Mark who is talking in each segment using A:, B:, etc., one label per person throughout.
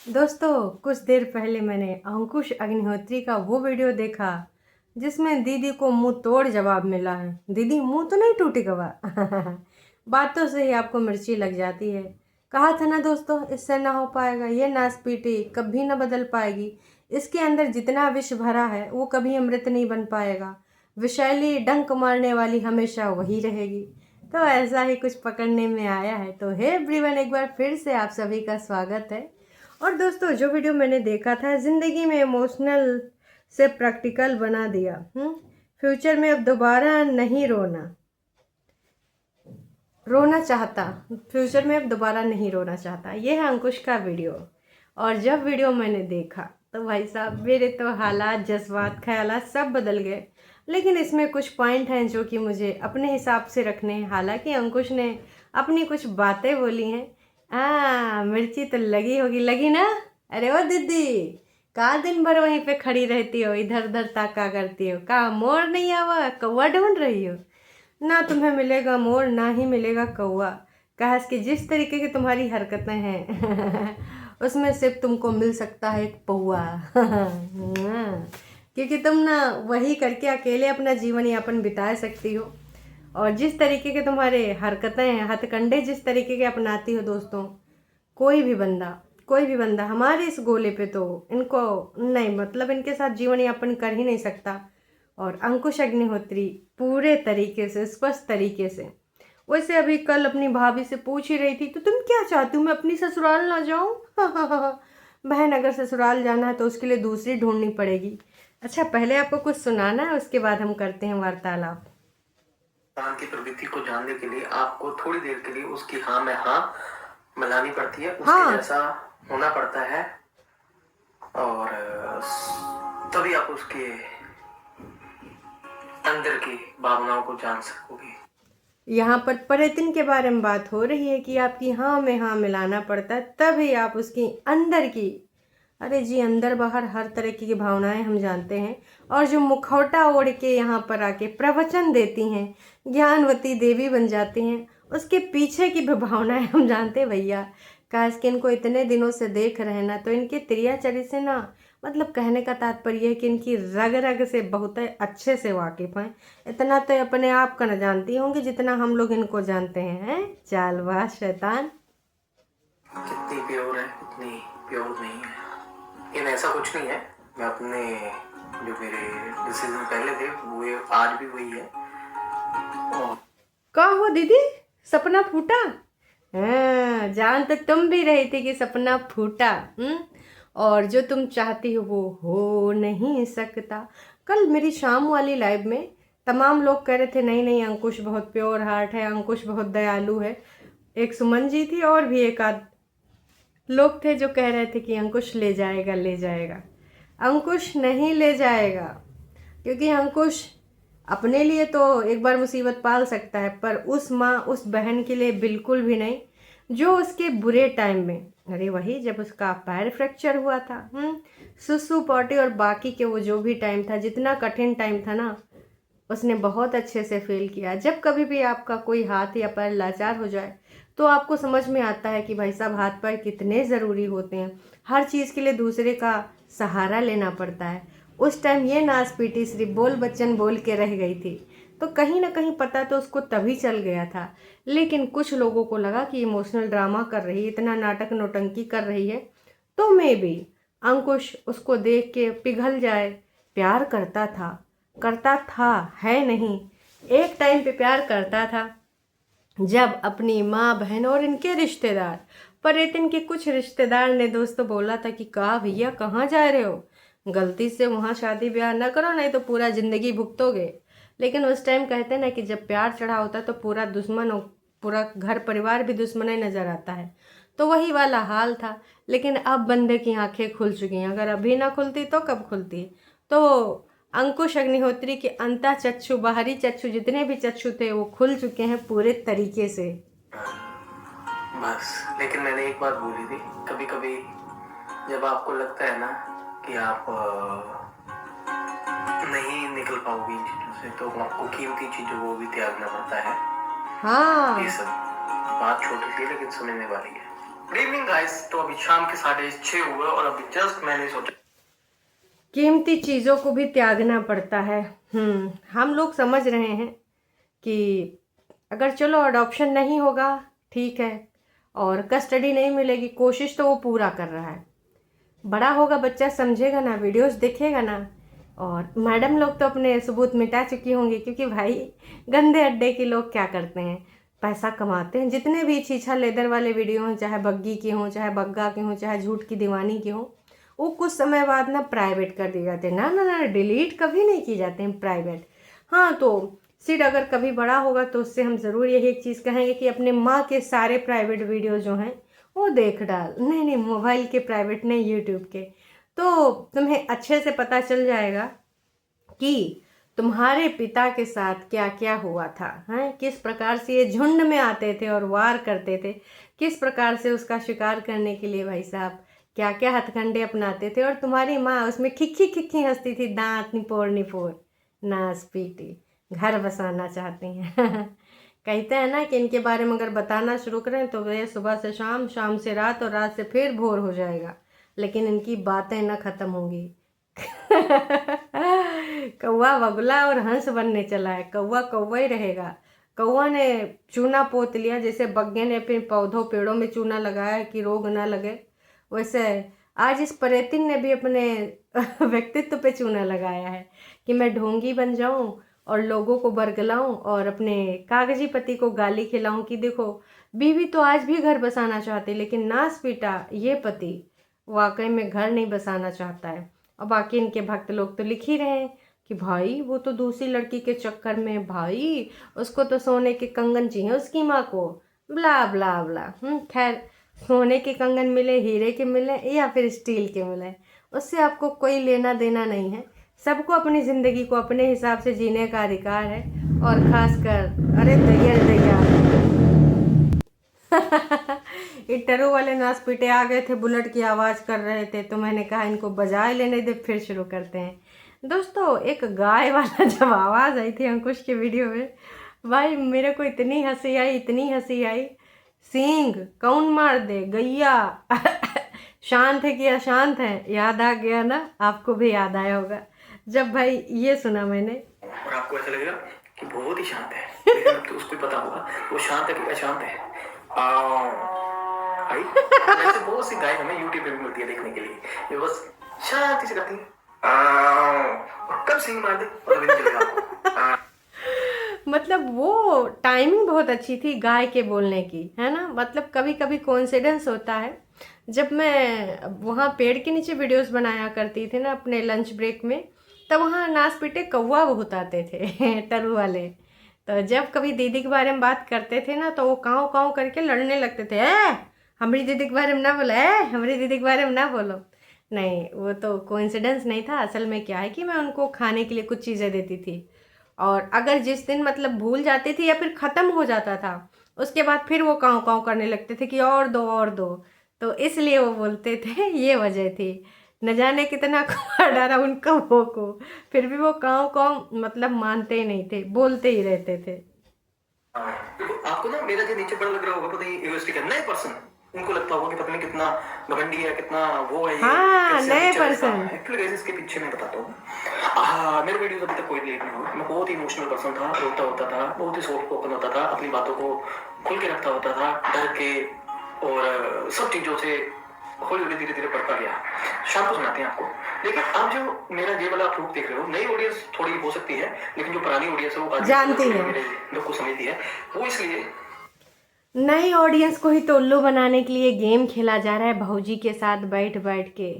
A: दोस्तों, कुछ देर पहले मैंने अंकुश अग्निहोत्री का वो वीडियो देखा जिसमें दीदी को मुंह तोड़ जवाब मिला है। दीदी मुंह तो नहीं टूटी गवा। बातों से ही आपको मिर्ची लग जाती है। कहा था ना दोस्तों, इससे ना हो पाएगा, ये नासपीटी कभी ना बदल पाएगी। इसके अंदर जितना विष भरा है वो कभी अमृत नहीं बन पाएगा। विषैली डंक मारने वाली हमेशा वही रहेगी। तो ऐसा ही कुछ पकड़ने में आया है। तो हे एवरीवन, एक बार फिर से आप सभी का स्वागत है। और दोस्तों, जो वीडियो मैंने देखा था, ज़िंदगी में इमोशनल से प्रैक्टिकल बना दिया। फ्यूचर में अब दोबारा नहीं रोना चाहता। फ्यूचर में अब दोबारा नहीं रोना चाहता। ये है अंकुश का वीडियो। और जब वीडियो मैंने देखा तो भाई साहब, मेरे तो हालात, जज्बात, ख्यालात सब बदल गए। लेकिन इसमें कुछ पॉइंट हैं जो कि मुझे अपने हिसाब से रखने हैं। हालांकि अंकुश ने अपनी कुछ बातें बोली हैं। मिर्ची तो लगी होगी, लगी ना? अरे ओ दीदी, का दिन भर वहीं पे खड़ी रहती हो, इधर उधर ताका करती हो? का मोर नहीं आवा, कौवा ढूंढ रही हो? ना तुम्हें मिलेगा मोर, ना ही मिलेगा कौवा। कहा कि जिस तरीके की तुम्हारी हरकतें हैं उसमें सिर्फ तुमको मिल सकता है एक पौवा। क्योंकि तुम ना वही करके अकेले अपना जीवन यापन बिता सकती हो। और जिस तरीके के तुम्हारे हरकतें हैं, हथकंडे जिस तरीके के अपनाती हो दोस्तों, कोई भी बंदा हमारे इस गोले पे तो इनको नहीं, मतलब इनके साथ जीवन यापन कर ही नहीं सकता। और अंकुश अग्निहोत्री पूरे तरीके से, स्पष्ट तरीके से, वैसे अभी कल अपनी भाभी से पूछ ही रही थी, तो तुम क्या चाहती हो, मैं अपनी ससुराल ना जाऊं? बहन, अगर ससुराल जाना है तो उसके लिए दूसरी ढूंढनी पड़ेगी। अच्छा, पहले आपको कुछ सुनाना है, उसके बाद हम करते हैं वार्तालाप।
B: इंसान की प्रवृत्ति को जानने के लिए आपको थोड़ी देर के लिए उसकी हाँ में हाँ मिलानी पड़ती है, उसके जैसा होना पड़ता है, और तभी आप उसके अंदर की भावनाओं को जान सकोगे।
A: यहाँ पर पर्यटन के बारे में बात हो रही है कि आपकी हाँ में हाँ मिलाना पड़ता है, तभी आप उसकी अंदर की, अरे जी, अंदर बाहर हर तरह की भावनाएं हम जानते हैं। और जो मुखौटा ओढ़ के यहाँ पर आके प्रवचन देती हैं, ज्ञानवती देवी बन जाती हैं, उसके पीछे की भी भावनाएं हम जानते हैं भैया। काश कि इनको इतने दिनों से देख रहे हैं ना, तो इनके त्रियाचरी से ना, मतलब कहने का तात्पर्य है कि इनकी रग रग से बहुत अच्छे से वाकिफ हैं। इतना तो अपने आप का न जानती होंगी जितना हम लोग इनको जानते हैं। चालबाज शैतान।
B: कितनी प्योर है, कितनी प्योर नहीं है, लेकिन ऐसा कुछ नहीं है। मैं अपने जो मेरे डिसीजन पहले थे वो आज भी वही है।
A: का हुआ दीदी, सपना फूटा? हाँ, जान तो तुम भी रही थी कि सपना फूटा। और जो तुम चाहती हो वो हो नहीं सकता। कल मेरी शाम वाली लाइव में तमाम लोग कह रहे थे, नहीं नहीं, अंकुश बहुत प्योर हार्ट है, अंकुश बहुत दयालु है। एक सुमन जी थी और भी एक आध लोग थे जो कह रहे थे कि अंकुश ले जाएगा, ले जाएगा। अंकुश नहीं ले जाएगा, क्योंकि अंकुश अपने लिए तो एक बार मुसीबत पाल सकता है, पर उस माँ, उस बहन के लिए बिल्कुल भी नहीं, जो उसके बुरे टाइम में, अरे वही जब उसका पैर फ्रैक्चर हुआ था, सुसु पॉटी और बाकी के वो जो भी टाइम था, जितना कठिन टाइम था ना, उसने बहुत अच्छे से फील किया। जब कभी भी आपका कोई हाथ या पैर लाचार हो जाए तो आपको समझ में आता है कि भाई साहब, हाथ पैर कितने ज़रूरी होते हैं। हर चीज़ के लिए दूसरे का सहारा लेना पड़ता है। उस टाइम ये नासपीटी सिर्फ बोल बच्चन बोल के रह गई थी, तो कहीं ना कहीं पता तो उसको तभी चल गया था। लेकिन कुछ लोगों को लगा कि इमोशनल ड्रामा कर रही है, इतना नाटक नौटंकी कर रही है, तो मे भी अंकुश उसको देख के पिघल जाए। प्यार करता था, है नहीं, एक टाइम पे प्यार करता था जब अपनी माँ बहन और इनके रिश्तेदार, पर इनके कुछ रिश्तेदार ने दोस्तों बोला था कि कहा भैया कहाँ जा रहे हो, गलती से वहाँ शादी ब्याह ना करो, नहीं तो पूरा ज़िंदगी भुगतोगे। लेकिन उस टाइम कहते ना कि जब प्यार चढ़ा होता है तो पूरा दुश्मन, पूरा घर परिवार भी दुश्मन ही नज़र आता है। तो वही वाला हाल था। लेकिन अब बंदे की आंखें खुल चुकी हैं, अगर अभी ना खुलती तो कब खुलती? तो अंकुश अग्निहोत्री के अंतः चक्षु, बाहरी चक्षु, जितने भी चक्षु थे वो खुल चुके हैं पूरे तरीके से।
B: बस, लेकिन मैंने एक बात बोली थी, कभी कभी जब आपको लगता है ना कि आप नहीं निकल पाओगे इन चीजों से, तो आपको कीमती चीजों को भी त्यागना पड़ता है।
A: हाँ,
B: ये सब बात छोटी सी लेकिन सुनने वाली है। Good evening guys. तो अभी शाम के 6:30 हुए और अभी जस्ट मैंने सोचा
A: कीमती चीज़ों को भी त्यागना पड़ता है। हम लोग समझ रहे हैं कि अगर चलो अडॉप्शन नहीं होगा ठीक है, और कस्टडी नहीं मिलेगी, कोशिश तो वो पूरा कर रहा है। बड़ा होगा बच्चा, समझेगा ना, वीडियोस देखेगा ना। और मैडम लोग तो अपने सबूत मिटा चुकी होंगी, क्योंकि भाई गंदे अड्डे के लोग क्या करते हैं, पैसा कमाते हैं। जितने भी छीछा लेदर वाले वीडियो हों, चाहे बग्गी के हों, चाहे बग्गा के हों, चाहे झूठ की दीवानी के हों, वो कुछ समय बाद ना प्राइवेट कर दिए जाते हैं। ना ना ना, डिलीट कभी नहीं किए जाते हैं, प्राइवेट। हाँ, तो सिड अगर कभी बड़ा होगा तो उससे हम ज़रूर यही एक चीज़ कहेंगे कि अपने माँ के सारे प्राइवेट वीडियो जो हैं वो देख डाल। नहीं नहीं, मोबाइल के प्राइवेट नहीं, यूट्यूब के। तो तुम्हें अच्छे से पता चल जाएगा कि तुम्हारे पिता के साथ क्या क्या हुआ था, हैं? किस प्रकार से ये झुंड में आते थे और वार करते थे, किस प्रकार से उसका शिकार करने के लिए भाई साहब क्या क्या हथकंडे अपनाते थे। और तुम्हारी माँ उसमें खिखी खिखी हंसती थी, दांत निपोड़ निपोड़, नास पीटी, घर बसाना चाहती हैं। कहते हैं ना कि इनके बारे में अगर बताना शुरू करें तो वे सुबह से शाम, शाम से रात और रात से फिर भोर हो जाएगा, लेकिन इनकी बातें न खत्म होंगी। कौवा बगुला और हंस बनने चला है। कौवा कौवा ही रहेगा। कौवा ने चूना पोत लिया, जैसे बग्गे ने अपने पौधों पेड़ों में चूना लगाया कि रोग ना लगे, वैसे आज इस परेतिन ने भी अपने व्यक्तित्व पे चूना लगाया है कि मैं ढोंगी बन जाऊं और लोगों को बरगलाऊं और अपने कागजी पति को गाली खिलाऊं कि देखो, बीवी तो आज भी घर बसाना चाहती, लेकिन नास पीटा ये पति वाकई में घर नहीं बसाना चाहता है। और बाकी इनके भक्त लोग तो लिख ही रहे हैं कि भाई वो तो दूसरी लड़की के चक्कर में, भाई उसको तो सोने के कंगन चाहिए उसकी माँ को, ब्ला ब्ला ब्ला। खैर, सोने के कंगन मिले, हीरे के मिले या फिर स्टील के मिले, उससे आपको कोई लेना देना नहीं है। सबको अपनी ज़िंदगी को अपने हिसाब से जीने का अधिकार है। और ख़ासकर अरे दैया दैया ये टरू वाले नाच पीटे आ गए थे, बुलेट की आवाज़ कर रहे थे, तो मैंने कहा इनको बजाए लेने दे, फिर शुरू करते हैं। दोस्तों, एक गाय वाला जब आवाज़ आई थी अंकुश के वीडियो में, भाई मेरे को इतनी हंसी आई, इतनी हंसी आई। सींग कौन मार दे गैया। शांत है कि अशांत है, याद आ गया ना? आपको भी याद आया होगा जब भाई ये सुना मैंने।
B: और आपको ऐसा लगेगा कि बहुत ही शांत है, लेकिन अब तो उसको ही पता होगा वो शांत है कि अशांत है। भाई ऐसे बहुत सी गाय हमें यूट्यूब पे भी मिलती है देखने के लिए, ये बस शांति से करती है, और कब सींग मार दे पता भी नहीं चलेगा आपको।
A: मतलब वो टाइमिंग बहुत अच्छी थी गाय के बोलने की, है ना? मतलब कभी कभी कोइंसिडेंस होता है। जब मैं वहाँ पेड़ के नीचे वीडियोस बनाया करती थी ना अपने लंच ब्रेक में, तब वहाँ नाच पीटे कौवा बहुत आते थे टरू वाले। तो जब कभी दीदी के बारे में बात करते थे ना, तो वो काँव काँव करके लड़ने लगते थे। हमारी दीदी के बारे में ना बोलो, हमारी दीदी के बारे में ना बोलो। नहीं, वो तो कोइंसिडेंस नहीं था। असल में क्या है कि मैं उनको खाने के लिए कुछ चीज़ें देती थी, और अगर जिस दिन मतलब भूल जाती थी या फिर ख़त्म हो जाता था, उसके बाद फिर वो काँव काँव करने लगते थे कि और दो और दो। तो इसलिए वो बोलते थे, ये वजह थी। न जाने कितना कुआं डाला उन कौवों को, फिर भी वो काँव काँव मतलब मानते ही नहीं थे, बोलते ही रहते थे।
B: आपको ना मेरा जो नीचे बड़ा लग रहा होगा, पता नहीं इगोइस्टिक है, नए पर्सन उनको लगता होगा कि पता नहीं कितना घमंडी है, कितना वो है,
A: हाँ, नए पर्सन।
B: एक्चुअली गाइस इसके पीछे मैं बताता हूँ। मेरे वीडियोस अभी तक कोई डिलीट नहीं हुआ। मैं बहुत ही इमोशनल पर्सन था, रोता होता था, बहुत ही सॉफ्ट ओपन होता था, अपनी बातों को खुल के रखता होता था, डर के और सब चीजों से हौली हौली धीरे धीरे बढ़ता गया। शाम को सुनाते हैं आपको। लेकिन अब जो मेरा ये वाला आप रूप देख रहे हो, नई ऑडियंस थोड़ी हो सकती है, लेकिन जो पुरानी ऑडियंस है वो
A: जानती है,
B: मेरे दुख को समझती है। वो इसलिए
A: नई ऑडियंस को ही तो उल्लू बनाने के लिए गेम खेला जा रहा है भौजी के साथ बैठ बैठ के,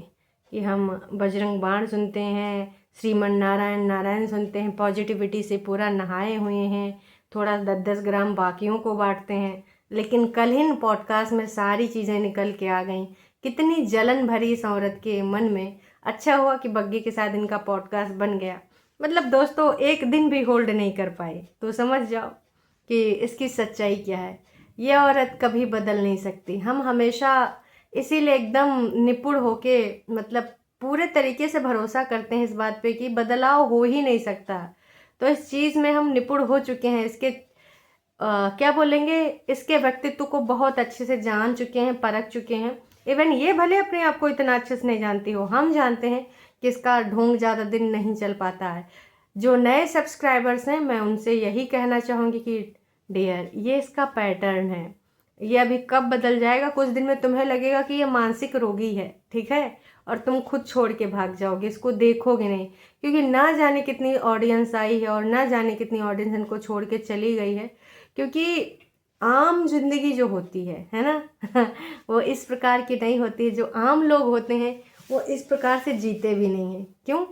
A: कि हम बजरंग बाण सुनते हैं, श्रीमन नारायण नारायण सुनते हैं, पॉजिटिविटी से पूरा नहाए हुए हैं, थोड़ा 10-10 ग्राम बाकियों को बांटते हैं। लेकिन कल ही पॉडकास्ट में सारी चीज़ें निकल के आ गईं। कितनी जलन भरी इस औरत के मन में। अच्छा हुआ कि बग्गी के साथ इनका पॉडकास्ट बन गया। मतलब दोस्तों, एक दिन भी होल्ड नहीं कर पाए, तो समझ जाओ कि इसकी सच्चाई क्या है। ये औरत कभी बदल नहीं सकती। हम हमेशा इसीलिए एकदम निपुण होके मतलब पूरे तरीके से भरोसा करते हैं इस बात पे कि बदलाव हो ही नहीं सकता। तो इस चीज़ में हम निपुण हो चुके हैं। इसके क्या बोलेंगे, इसके व्यक्तित्व को बहुत अच्छे से जान चुके हैं, परख चुके हैं। इवन ये भले अपने आप को इतना अच्छे से नहीं जानती हो, हम जानते हैं कि इसका ढोंग ज़्यादा दिन नहीं चल पाता है। जो नए सब्सक्राइबर्स हैं, मैं उनसे यही कहना चाहूँगी कि डियर, ये इसका पैटर्न है, ये अभी कब बदल जाएगा, कुछ दिन में तुम्हें लगेगा कि ये मानसिक रोगी है, ठीक है, और तुम खुद छोड़ के भाग जाओगे, इसको देखोगे नहीं, क्योंकि ना जाने कितनी ऑडियंस आई है और ना जाने कितनी ऑडियंस इनको छोड़ के चली गई है। क्योंकि आम जिंदगी जो होती है ना वो इस प्रकार की नहीं होती है। जो आम लोग होते हैं वो इस प्रकार से जीते भी नहीं हैं। क्यों?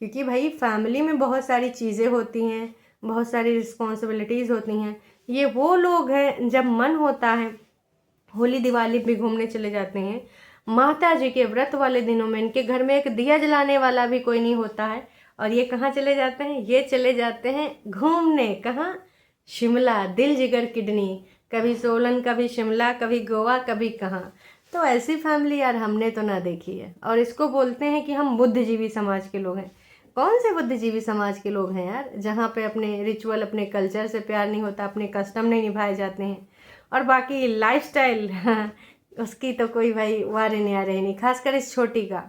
A: क्योंकि भाई फैमिली में बहुत सारी चीज़ें होती हैं, बहुत सारी रिस्पॉन्सिबिलिटीज़ होती हैं। ये वो लोग हैं, जब मन होता है होली दिवाली भी घूमने चले जाते हैं। माता जी के व्रत वाले दिनों में इनके घर में एक दिया जलाने वाला भी कोई नहीं होता है, और ये कहाँ चले जाते हैं? ये चले जाते हैं घूमने। कहाँ? शिमला, दिल जिगर किडनी, कभी सोलन, कभी शिमला, कभी गोवा, कभी कहाँ। तो ऐसी फैमिली यार हमने तो ना देखी है। और इसको बोलते हैं कि हम बुद्धिजीवी समाज के लोग हैं। कौन से बुद्धिजीवी समाज के लोग हैं यार, जहाँ पे अपने रिचुअल, अपने कल्चर से प्यार नहीं होता, अपने कस्टम नहीं निभाए जाते हैं, और बाकी लाइफस्टाइल उसकी तो कोई भाई वारे न्यारे नहीं, खासकर इस छोटी का।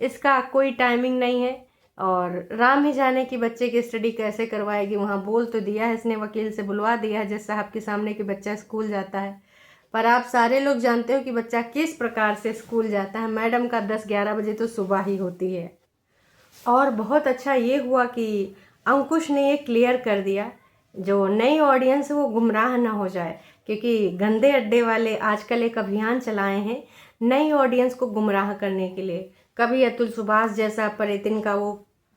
A: इसका कोई टाइमिंग नहीं है, और राम ही जाने कि बच्चे की स्टडी कैसे करवाएगी। वहाँ बोल तो दिया है इसने, वकील से बुलवा दिया है जज साहब के सामने कि बच्चा स्कूल जाता है, पर आप सारे लोग जानते हो कि बच्चा किस प्रकार से स्कूल जाता है। मैडम का 10-11 बजे तो सुबह ही होती है। और बहुत अच्छा ये हुआ कि अंकुश ने ये क्लियर कर दिया, जो नई ऑडियंस है वो गुमराह ना हो जाए, क्योंकि गंदे अड्डे वाले आजकल एक अभियान चलाए हैं नई ऑडियंस को गुमराह करने के लिए। कभी अतुल सुभाष जैसा परितिन का वो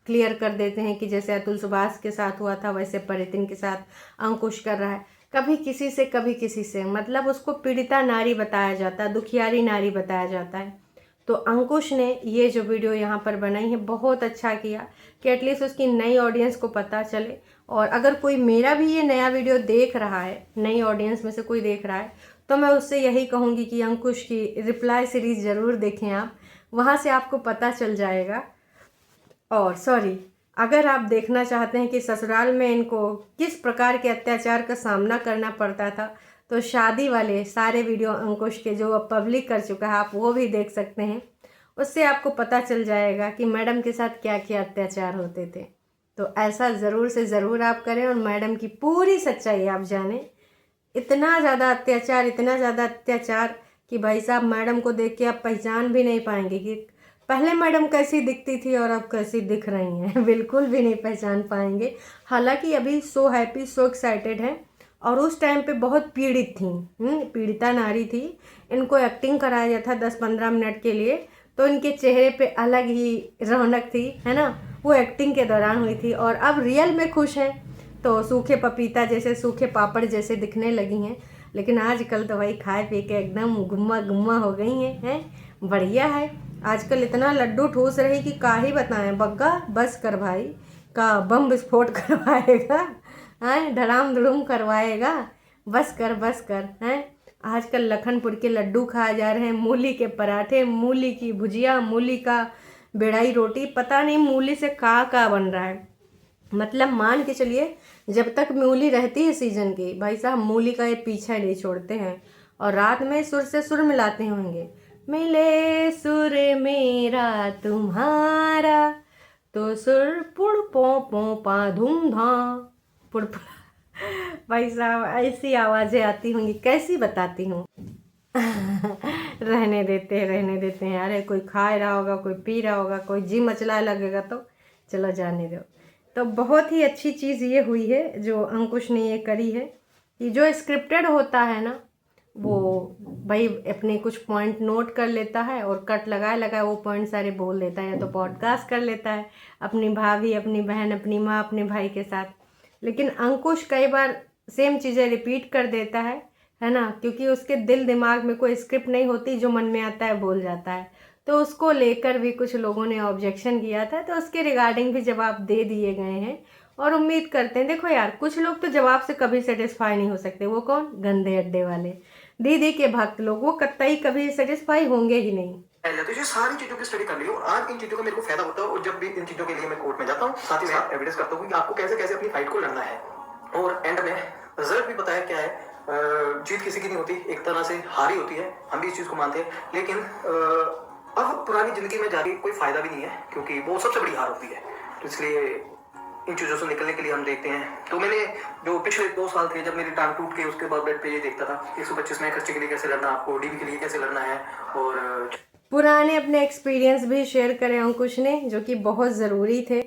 A: क्लियर कर देते हैं कि जैसे अतुल सुभाष के साथ हुआ था वैसे परितिन के साथ अंकुश कर रहा है। कभी किसी से, कभी किसी से, मतलब उसको पीड़िता नारी बताया जाता है, दुखियारी नारी बताया जाता है। तो अंकुश ने ये जो वीडियो यहाँ पर बनाई है बहुत अच्छा किया कि एटलीस्ट उसकी नई ऑडियंस को पता चले। और अगर कोई मेरा भी ये नया वीडियो देख रहा है, नई ऑडियंस में से कोई देख रहा है, तो मैं उससे यही कहूँगी कि अंकुश की रिप्लाई सीरीज़ ज़रूर देखें आप, वहाँ से आपको पता चल जाएगा। और सॉरी, अगर आप देखना चाहते हैं कि ससुराल में इनको किस प्रकार के अत्याचार का सामना करना पड़ता था, तो शादी वाले सारे वीडियो अंकुश के जो अब पब्लिक कर चुका है, आप वो भी देख सकते हैं। उससे आपको पता चल जाएगा कि मैडम के साथ क्या क्या अत्याचार होते थे। तो ऐसा ज़रूर से ज़रूर आप करें और मैडम की पूरी सच्चाई आप जानें। इतना ज़्यादा अत्याचार, इतना ज़्यादा अत्याचार कि भाई साहब मैडम को देख के आप पहचान भी नहीं पाएंगे कि पहले मैडम कैसी दिखती थी और अब कैसी दिख रही हैं। बिल्कुल भी नहीं पहचान पाएंगे। हालांकि अभी सो हैप्पी, सो एक्साइटेड हैं, और उस टाइम पे बहुत पीड़ित थी, पीड़िता नारी थी। इनको एक्टिंग कराया गया था 10-15 मिनट के लिए, तो इनके चेहरे पे अलग ही रौनक थी, है ना, वो एक्टिंग के दौरान हुई थी। और अब रियल में खुश हैं, तो सूखे पपीता जैसे, सूखे पापड़ जैसे दिखने लगी हैं। लेकिन आजकल तो भाई खाए पी के एकदम गुम्मा गुम्मा हो गई हैं। बढ़िया है। आजकल इतना लड्डू ठूस रही कि का ही बताएं। बग्गा बस कर भाई, का बम विस्फोट करवाएगा, हैं, धड़ाम धड़ूम करवाएगा, बस कर हैं। आजकल लखनपुर के लड्डू खाए जा रहे हैं, मूली के पराठे, मूली की भुजिया, मूली का बेड़ाई रोटी, पता नहीं मूली से का बन रहा है। मतलब मान के चलिए, जब तक मूली रहती है सीजन की, भाई साहब मूली का ये पीछा नहीं छोड़ते हैं। और रात में सुर से सुर मिलाते होंगे, मिले सुर मेरा तुम्हारा, तो सुर पुड़ पो पो पा धूम धाम पुड़। भाई साहब ऐसी आवाज़ें आती होंगी, कैसी बताती हूँ। रहने देते हैं। अरे कोई खा रहा होगा, कोई पी रहा होगा, कोई जी मचलाए लगेगा तो चलो जाने दो। तो बहुत ही अच्छी चीज़ ये हुई है जो अंकुश ने ये करी है कि जो स्क्रिप्टेड होता है ना, वो भाई अपने कुछ पॉइंट नोट कर लेता है और कट लगाए वो पॉइंट सारे बोल देता है, या तो पॉडकास्ट कर लेता है अपनी भाभी, अपनी बहन, अपनी माँ, अपने भाई के साथ। लेकिन अंकुश कई बार सेम चीज़ें रिपीट कर देता है ना, क्योंकि उसके दिल दिमाग में कोई स्क्रिप्ट नहीं होती, जो मन में आता है बोल जाता है। तो उसको लेकर भी कुछ लोगों ने ऑब्जेक्शन किया था, तो उसके रिगार्डिंग भी जवाब दे दिए गए हैं। और उम्मीद करते हैं, देखो यार कुछ लोग तो जवाब से कभी सेटिस्फाई नहीं हो सकते। वो कौन? गंदे अड्डे वाले, दीदी के भक्त लोग, वो कतई कभी सेटिस्फाई होंगे ही नहीं।
B: तो ये सारी चीजों की स्टडी कर ली और आज इन चीजों का मेरे को फायदा होता है। और जब भी इन चीजों के लिए मैं कोर्ट में जाता हूँ, साथ ही साथ एविडेंस करता हूँ कि आपको कैसे कैसे अपनी फाइट को लड़ना है। और एंड में रिजल्ट भी पता है क्या है। जीत किसी की नहीं होती, एक तरह से हार ही होती है, हम भी इस चीज को मानते हैं। लेकिन अब पुरानी जिंदगी में जाके कोई फायदा भी नहीं है, क्योंकि वो सबसे बड़ी हार होती है। तो इसलिए इन चीज़ों से निकलने के लिए हम देखते हैं। तो मैंने जो पिछले 2 साल थे, जब मेरी टांग टूट गई, उसके बाद बेड पे ये देखता था 125 नए खर्चे के लिए कैसे लड़ना, आपको डीबी के लिए कैसे लड़ना है। और
A: पुराने अपने एक्सपीरियंस भी शेयर करे अंकुश ने, जो कि बहुत ज़रूरी थे।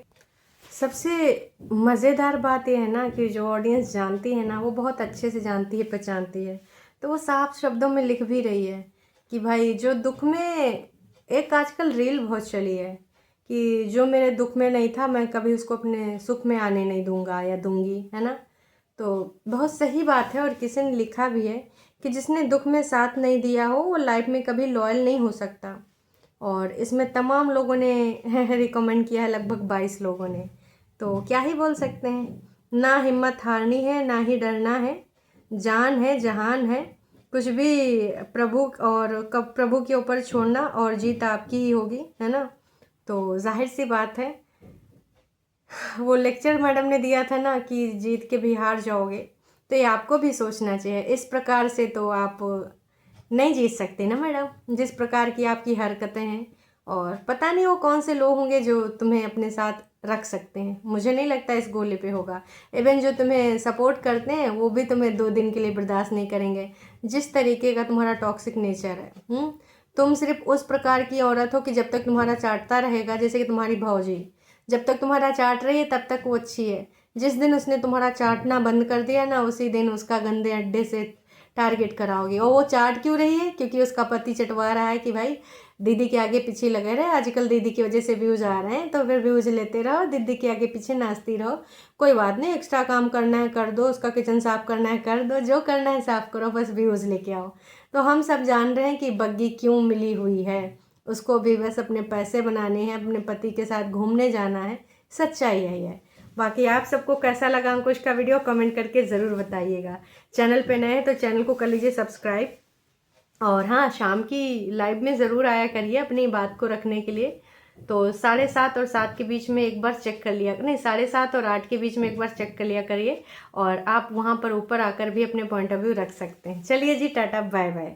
A: सबसे मज़ेदार बात यह है ना कि जो ऑडियंस जानती है ना, वो बहुत अच्छे से जानती है, पहचानती है। तो वो साफ शब्दों में लिख भी रही है कि भाई जो दुख में, एक आजकल रील बहुत चली है कि जो मेरे दुख में नहीं था मैं कभी उसको अपने सुख में आने नहीं दूंगा या दूंगी, है ना। तो बहुत सही बात है। और किसी ने लिखा भी है कि जिसने दुख में साथ नहीं दिया हो वो लाइफ में कभी लॉयल नहीं हो सकता। और इसमें तमाम लोगों ने रिकमेंड किया है, लगभग 22 लोगों ने। तो क्या ही बोल सकते हैं, ना हिम्मत हारनी है, ना ही डरना है। जान है, जहान है, कुछ भी प्रभु और कब प्रभु के ऊपर छोड़ना और जीत आपकी ही होगी, है ना। तो जाहिर सी बात है, वो लेक्चर मैडम ने दिया था ना कि जीत के भी हार जाओगे, तो ये आपको भी सोचना चाहिए। इस प्रकार से तो आप नहीं जीत सकते ना मैडम, जिस प्रकार की आपकी हरकतें हैं। और पता नहीं वो कौन से लोग होंगे जो तुम्हें अपने साथ रख सकते हैं। मुझे नहीं लगता इस गोले पे होगा। इवन जो तुम्हें सपोर्ट करते हैं वो भी तुम्हें 2 दिन के लिए बर्दाश्त नहीं करेंगे, जिस तरीके का तुम्हारा टॉक्सिक नेचर है। तुम सिर्फ उस प्रकार की औरत हो कि जब तक तुम्हारा चाटता रहेगा, जैसे कि तुम्हारी भौजी जब तक तुम्हारा चाट रही है तब तक वो अच्छी है। जिस दिन उसने तुम्हारा चाटना बंद कर दिया ना, उसी दिन उसका गंदे अड्डे से टारगेट कराओगे। और वो चाट क्यों रही है? क्योंकि उसका पति चटवा रहा है कि भाई दीदी के आगे पीछे लगे रहे, आजकल दीदी की वजह से व्यूज़ आ रहे हैं, तो फिर व्यूज़ लेते रहो, दीदी के आगे पीछे नाचती रहो। कोई बात नहीं, एक्स्ट्रा काम करना है कर दो, उसका किचन साफ करना है कर दो, जो करना है साफ करो, बस व्यूज़ लेके आओ। तो हम सब जान रहे हैं कि बग्गी क्यों मिली हुई है। उसको भी बस अपने पैसे बनाने हैं, अपने पति के साथ घूमने जाना है। सच्चाई यही है। बाकी आप सबको कैसा लगा अंकुश का वीडियो कमेंट करके ज़रूर बताइएगा। चैनल पे नए हैं तो चैनल को कर लीजिए सब्सक्राइब। और हाँ, शाम की लाइव में ज़रूर आया करिए अपनी बात को रखने के लिए। तो 7:30 और 7 के बीच में एक बार चेक कर लिया, नहीं 7:30 और 8 के बीच में एक बार चेक कर लिया करिए। और आप वहाँ पर ऊपर आकर भी अपने पॉइंट ऑफ व्यू रख सकते हैं। चलिए जी, टाटा बाय बाय।